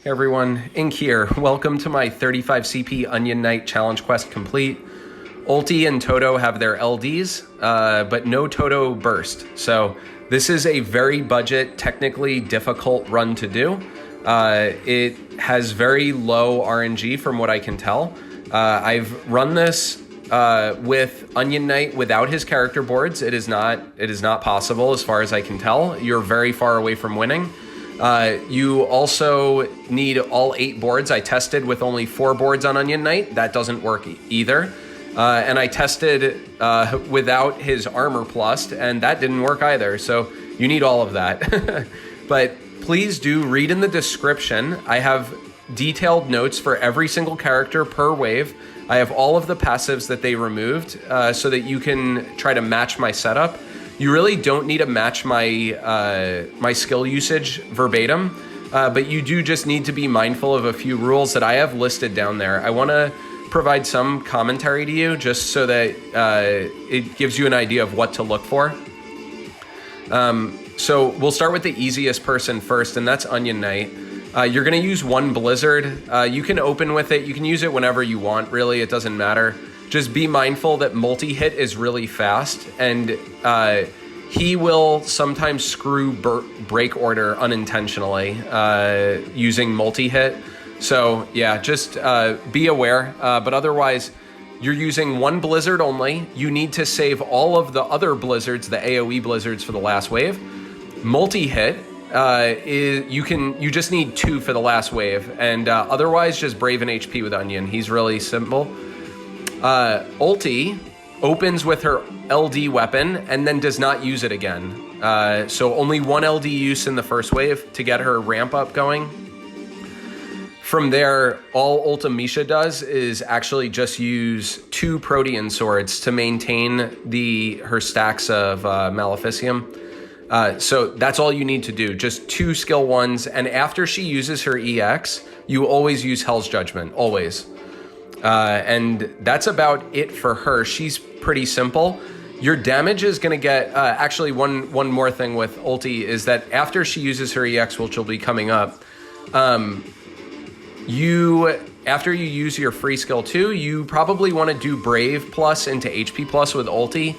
Hey everyone, Ink here. Welcome to my 35 CP Onion Knight Challenge Quest complete. Ulti and Toto have their LDs, but no Toto burst. So this is a very budget, technically difficult run to do. It has very low RNG from what I can tell. I've run this with Onion Knight without his character boards. It is not possible as far as I can tell. You're very far away from winning. You also need all 8 boards. I tested with only 4 boards on Onion Knight. That doesn't work either. And I tested without his armor plus, and that didn't work either. So you need all of that. But please do read in the description. I have detailed notes for every single character per wave. I have all of the passives that they removed so that you can try to match my setup. You really don't need to match my my skill usage verbatim, but you do just need to be mindful of a few rules that I have listed down there. I want to provide some commentary to you just so that it gives you an idea of what to look for. So we'll start with the easiest person first, and that's Onion Knight. You're going to use 1 Blizzard. You can open with it. You can use it whenever you want, really. It doesn't matter. Just be mindful that multi-hit is really fast, and he will sometimes screw break order unintentionally using multi-hit. So yeah, just be aware. But otherwise, you're using 1 Blizzard only. You need to save all of the other Blizzards, the AoE Blizzards, for the last wave. Multi-hit you just need 2 for the last wave, and otherwise just brave an HP with Onion. He's really simple. Ulti opens with her LD weapon and then does not use it again. So only 1 LD use in the first wave to get her ramp up going. From there, all Ultimecia does is actually just use 2 Protean swords to maintain her stacks of Maleficium. So that's all you need to do, just 2 skill 1s, and after she uses her EX, you always use Hell's Judgment, always. And that's about it for her. She's pretty simple. Your damage is going to get... actually, one more thing with Ulti is that after she uses her EX, which will be coming up, after you use your free skill 2, you probably want to do Brave Plus into HP Plus with Ulti,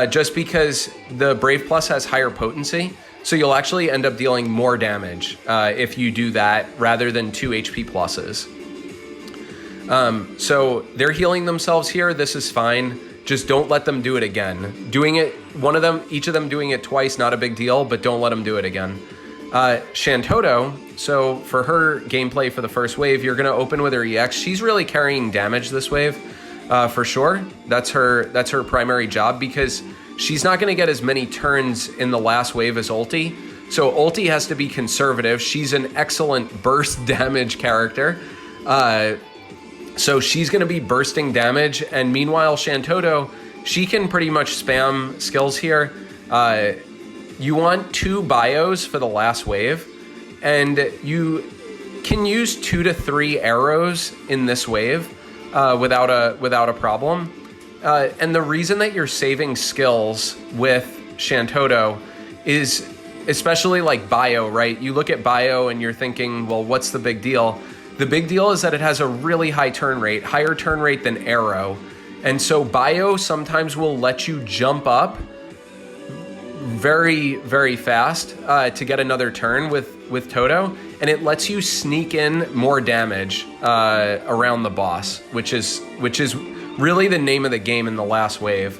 just because the Brave Plus has higher potency. So you'll actually end up dealing more damage if you do that rather than 2 HP Pluses. So they're healing themselves here. This is fine. Just don't let them do it again. Doing it, each of them doing it twice, not a big deal, but don't let them do it again. Shantotto, so for her gameplay for the first wave, you're going to open with her EX. She's really carrying damage this wave, for sure. That's her primary job because she's not going to get as many turns in the last wave as Ulti. So Ulti has to be conservative. She's an excellent burst damage character. So she's going to be bursting damage, and meanwhile, Shantotto, she can pretty much spam skills here. You want 2 bios for the last wave, and you can use 2 to 3 arrows in this wave without a problem. And the reason that you're saving skills with Shantotto is, especially like bio, right? You look at bio and you're thinking, well, what's the big deal? The big deal is that it has a really high turn rate, higher turn rate than arrow. And so bio sometimes will let you jump up very, very fast to get another turn with Toto. And it lets you sneak in more damage around the boss, which is really the name of the game in the last wave.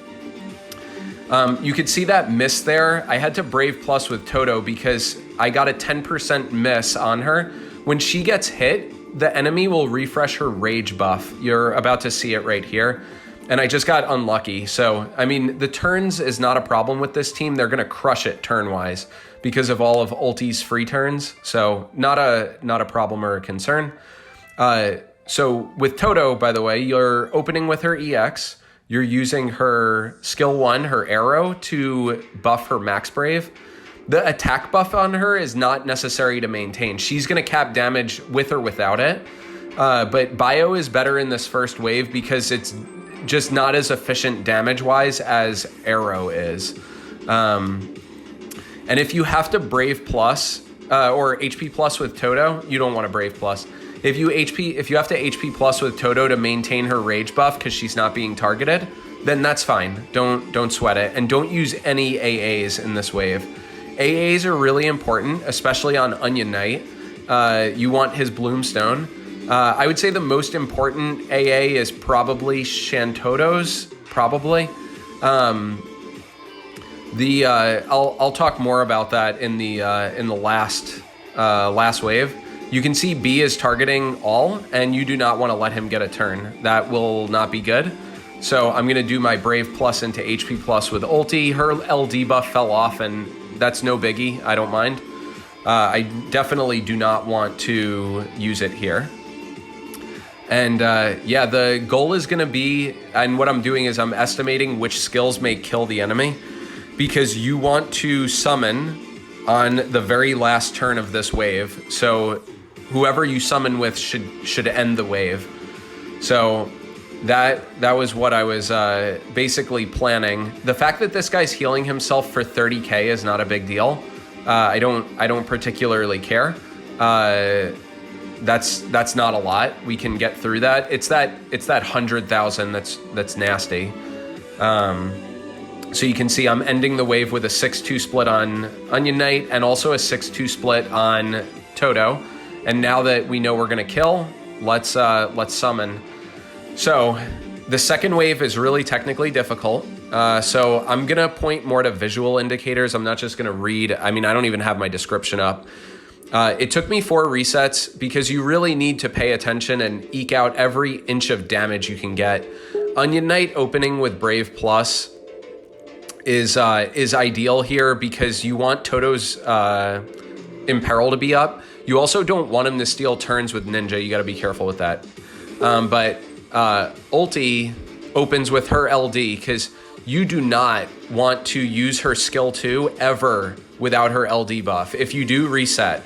You could see that miss there. I had to Brave Plus with Toto because I got a 10% miss on her. When she gets hit, the enemy will refresh her rage buff. You're about to see it right here. And I just got unlucky. So, I mean, the turns is not a problem with this team. They're going to crush it turn-wise because of all of Ulti's free turns. So, not a problem or a concern. So, with Toto, by the way, you're opening with her EX. You're using her skill 1, her arrow, to buff her max brave. The attack buff on her is not necessary to maintain. She's going to cap damage with or without it. But bio is better in this first wave because it's just not as efficient damage-wise as arrow is. And if you have to Brave Plus or HP plus with Toto, you don't want a Brave plus. If you have to HP plus with Toto to maintain her rage buff because she's not being targeted, then that's fine. Don't sweat it, and don't use any AAs in this wave. AAs are really important, especially on Onion Knight. You want his Bloomstone. I would say the most important AA is probably Shantotto's, probably. I'll talk more about that in the last wave. You can see B is targeting all, and you do not want to let him get a turn. That will not be good. So I'm gonna do my Brave plus into HP plus with ulti. Her LD buff fell off, and that's no biggie. I don't mind. I definitely do not want to use it here. And yeah, the goal is gonna be, and what I'm doing is I'm estimating which skills may kill the enemy, because you want to summon on the very last turn of this wave. So whoever you summon with should end the wave. So that was what I was basically planning. The fact that this guy's healing himself for 30k is not a big deal. I don't particularly care. That's not a lot. We can get through that. It's that 100,000 that's nasty. So you can see I'm ending the wave with a 6-2 split on Onion Knight and also a 6-2 split on Toto. And now that we know we're gonna kill, let's summon. So the second wave is really technically difficult. So I'm gonna point more to visual indicators. I'm not just gonna read. I mean, I don't even have my description up. It took me 4 resets because you really need to pay attention and eke out every inch of damage you can get. Onion Knight opening with Brave Plus is ideal here because you want Toto's Imperil to be up. You also don't want him to steal turns with Ninja. You got to be careful with that. But ulti opens with her LD because you do not want to use her skill 2 ever without her LD buff. If you do, reset.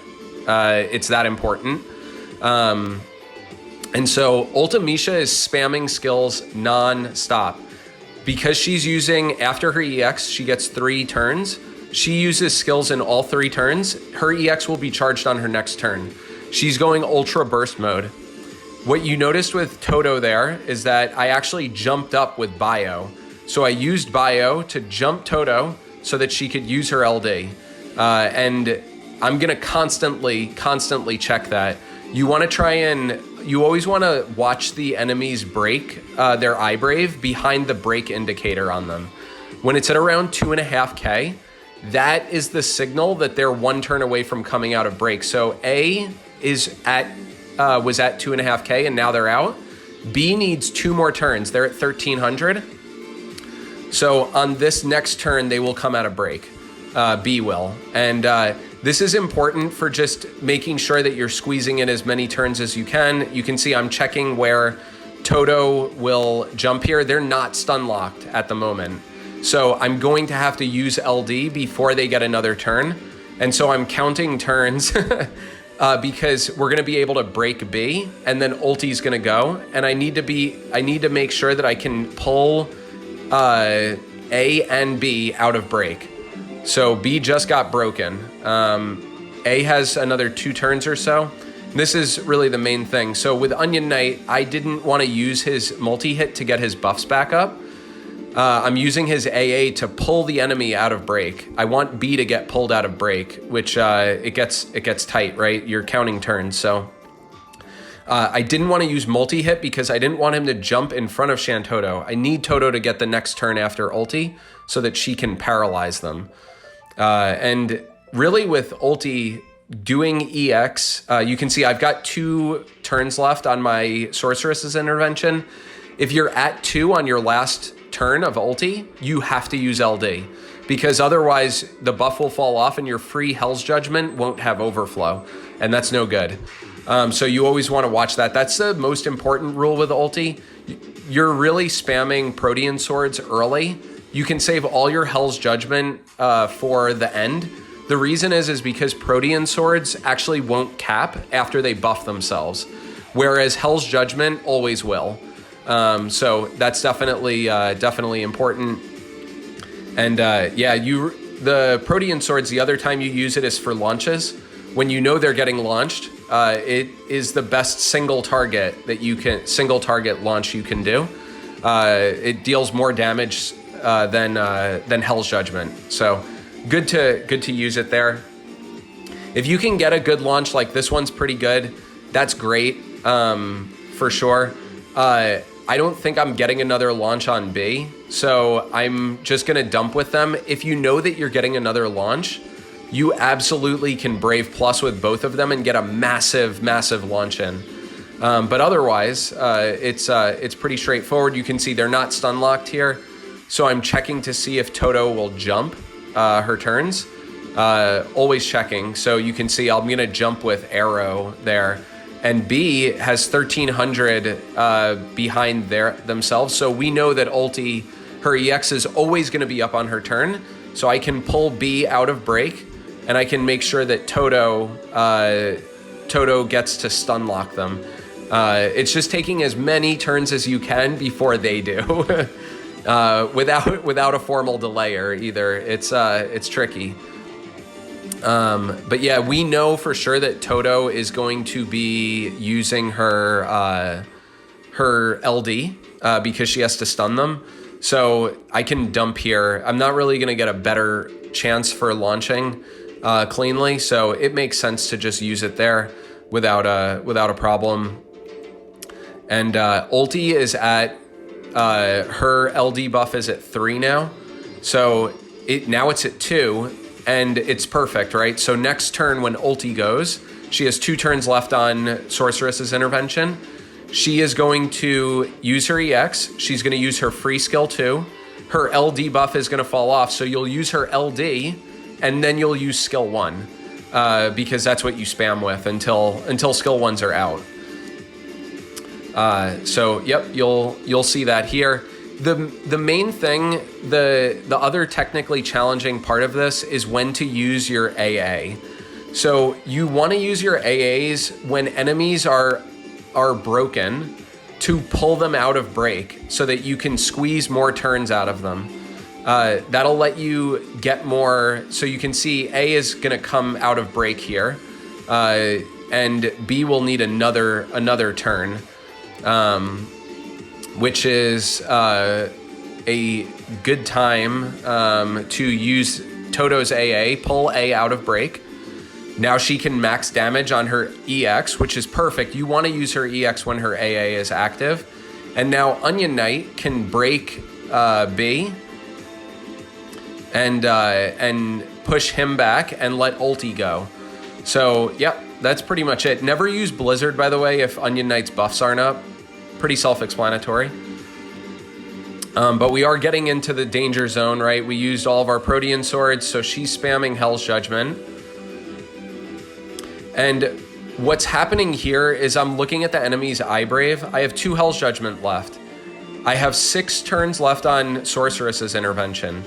It's that important. And so Ultimecia is spamming skills non-stop. Because she's using, after her EX, she gets 3 turns. She uses skills in all 3 turns. Her EX will be charged on her next turn. She's going ultra burst mode. What you noticed with Toto there is that I actually jumped up with Bio. So I used Bio to jump Toto so that she could use her LD. And I'm gonna constantly check that. You wanna you always wanna watch the enemies break their eye brave behind the break indicator on them. When it's at around 2.5k, that is the signal that they're 1 turn away from coming out of break. So A was at 2.5k and now they're out. B needs 2 more turns. They're at 1300. So on this next turn, they will come out of break. B will. And this is important for just making sure that you're squeezing in as many turns as you can. You can see I'm checking where Toto will jump here. They're not stun locked at the moment. So I'm going to have to use LD before they get another turn. And so I'm counting turns because we're gonna be able to break B and then ulti's gonna go. And I need to make sure that I can pull A and B out of break. So B just got broken. A has another 2 turns or so. This is really the main thing. So with Onion Knight, I didn't want to use his multi-hit to get his buffs back up. I'm using his AA to pull the enemy out of break. I want B to get pulled out of break, which it gets tight, right? You're counting turns. So I didn't want to use multi-hit because I didn't want him to jump in front of Shantotto. I need Toto to get the next turn after ulti so that she can paralyze them. And really with ulti doing EX, you can see I've got 2 turns left on my Sorceress's intervention. If you're at 2 on your last turn of ulti, you have to use LD because otherwise the buff will fall off and your free Hell's Judgment won't have overflow, and that's no good. So you always want to watch that. That's the most important rule with ulti. You're really spamming Protean Swords early. You can save all your Hell's Judgment for the end. The reason is because Protean Swords actually won't cap after they buff themselves, whereas Hell's Judgment always will. So that's definitely important. And yeah, the Protean Swords, the other time you use it is for launches. when you know they're getting launched, it is the best single target launch you can do. It deals more damage than Hell's Judgment. So good to use it there. If you can get a good launch like this one's pretty good, that's great, for sure. I don't think I'm getting another launch on B, so I'm just gonna dump with them. If you know that you're getting another launch, you absolutely can Brave Plus with both of them and get a massive launch in. But otherwise, it's pretty straightforward. You can see they're not stun locked here, so I'm checking to see if Toto will jump her turns. Always checking, so you can see I'm gonna jump with Arrow there. And B has 1300 behind themselves, so we know that ulti, her EX is always going to be up on her turn, so I can pull B out of break, and I can make sure that Toto gets to stun lock them. It's just taking as many turns as you can before they do, without a formal delayer either. It's tricky. But yeah, we know for sure that Toto is going to be using her LD because she has to stun them. So I can dump here. I'm not really going to get a better chance for launching cleanly, so it makes sense to just use it there without a problem. And ulti is at her LD buff is at 3 now, so now it's at 2. And it's perfect, right? So next turn when ulti goes, she has 2 turns left on Sorceress's Intervention. She is going to use her EX. She's going to use her free skill too. Her LD buff is going to fall off, so you'll use her LD, and then you'll use skill 1, because that's what you spam with until skill 1s are out. So yep, you'll see that here. The main thing, the other technically challenging part of this is when to use your AA. So you want to use your AAs when enemies are broken to pull them out of break so that you can squeeze more turns out of them. That'll let you get more. So you can see A is going to come out of break here, and B will need another turn. Which is a good time to use Toto's AA, pull A out of break. Now she can max damage on her EX, which is perfect. You want to use her EX when her AA is active. And now Onion Knight can break B and push him back and let ulti go. So, yep, that's pretty much it. Never use Blizzard, by the way, if Onion Knight's buffs aren't up. Pretty self-explanatory. But we are getting into the danger zone, right? We used all of our Protean swords, so she's spamming Hell's Judgment. And what's happening here is I'm looking at the enemy's Eye Brave. I have 2 Hell's Judgment left. I have 6 turns left on Sorceress's Intervention.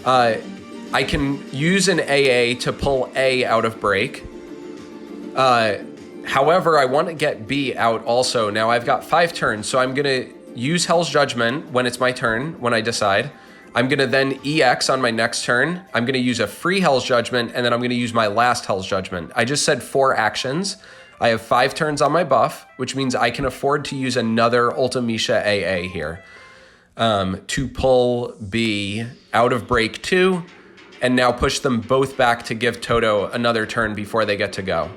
I can use an AA to pull A out of break. However, I want to get B out also. Now I've got 5 turns, so I'm going to use Hell's Judgment when it's my turn, when I decide. I'm going to then EX on my next turn. I'm going to use a free Hell's Judgment, and then I'm going to use my last Hell's Judgment. I just said 4 actions. I have 5 turns on my buff, which means I can afford to use another Ultimecia AA here to pull B out of break 2, and now push them both back to give Toto another turn before they get to go.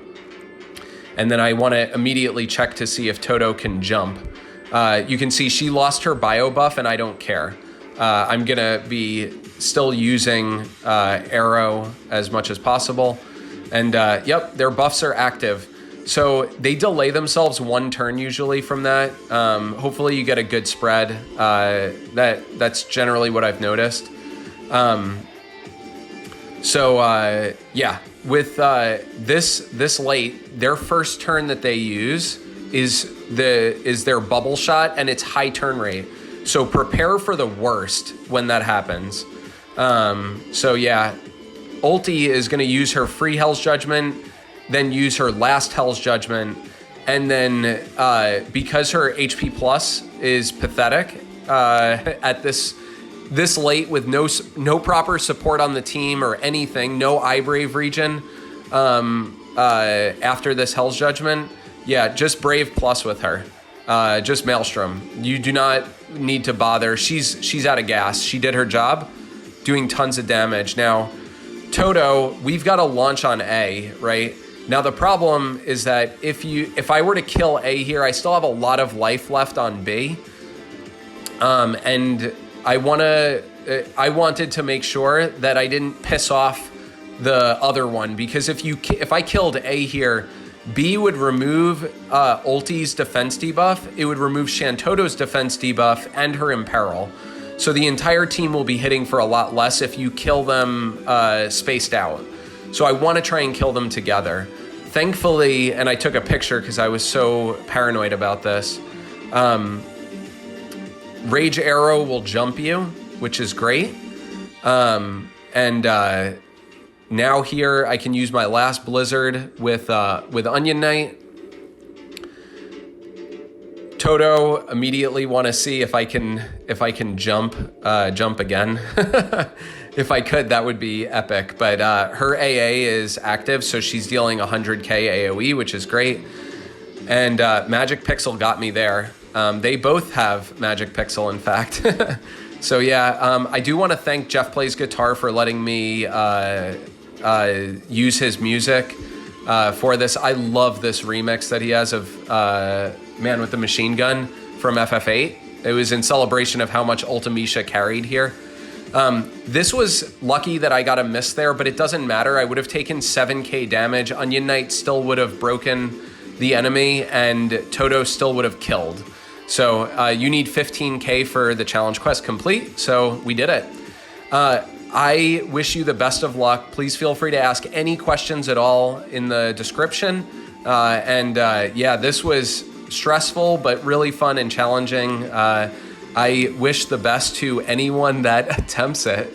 And then I want to immediately check to see if Toto can jump. You can see she lost her bio buff, and I don't care. I'm going to be still using Arrow as much as possible. And yep, their buffs are active. So they delay themselves 1 turn usually from that. Hopefully you get a good spread. That's generally what I've noticed. Yeah, with this late, their first turn that they use is their bubble shot, and it's high turn rate. So prepare for the worst when that happens. So yeah, ulti is going to use her free Hell's Judgment, then use her last Hell's Judgment, and then because her HP plus is pathetic at this late with no proper support on the team or anything, no Eye Brave region, after this Hell's Judgment, yeah, just Brave Plus with her. Just Maelstrom. You do not need to bother. She's out of gas. She did her job, doing tons of damage. Now, Toto, we've got to launch on A, right? Now the problem is that if I were to kill A here, I still have a lot of life left on B, and I wanted to make sure that I didn't piss off the other one, because if I killed A here, B would remove Ulti's defense debuff, it would remove Shantotto's defense debuff, and her Imperil. So the entire team will be hitting for a lot less if you kill them spaced out. So I want to try and kill them together. Thankfully, and I took a picture because I was so paranoid about this, Rage Arrow will jump you, which is great. Now here I can use my last Blizzard with Onion Knight. Toto, immediately want to see if I can jump again. If I could, that would be epic. But her AA is active, so she's dealing 100k AoE, which is great. And Magic Pixel got me there. They both have Magic Pixel, in fact. So yeah, I do want to thank Jeff Plays Guitar for letting me use his music for this. I love this remix that he has of Man with the Machine Gun from FF8. It was in celebration of how much Ultimecia carried here. This was lucky that I got a miss there, but it doesn't matter. I would have taken 7k damage. Onion Knight still would have broken the enemy, and Toto still would have killed. So you need 15k for the challenge quest complete, so we did it. I wish you the best of luck. Please feel free to ask any questions at all in the description. Yeah, this was stressful, but really fun and challenging. I wish the best to anyone that attempts it.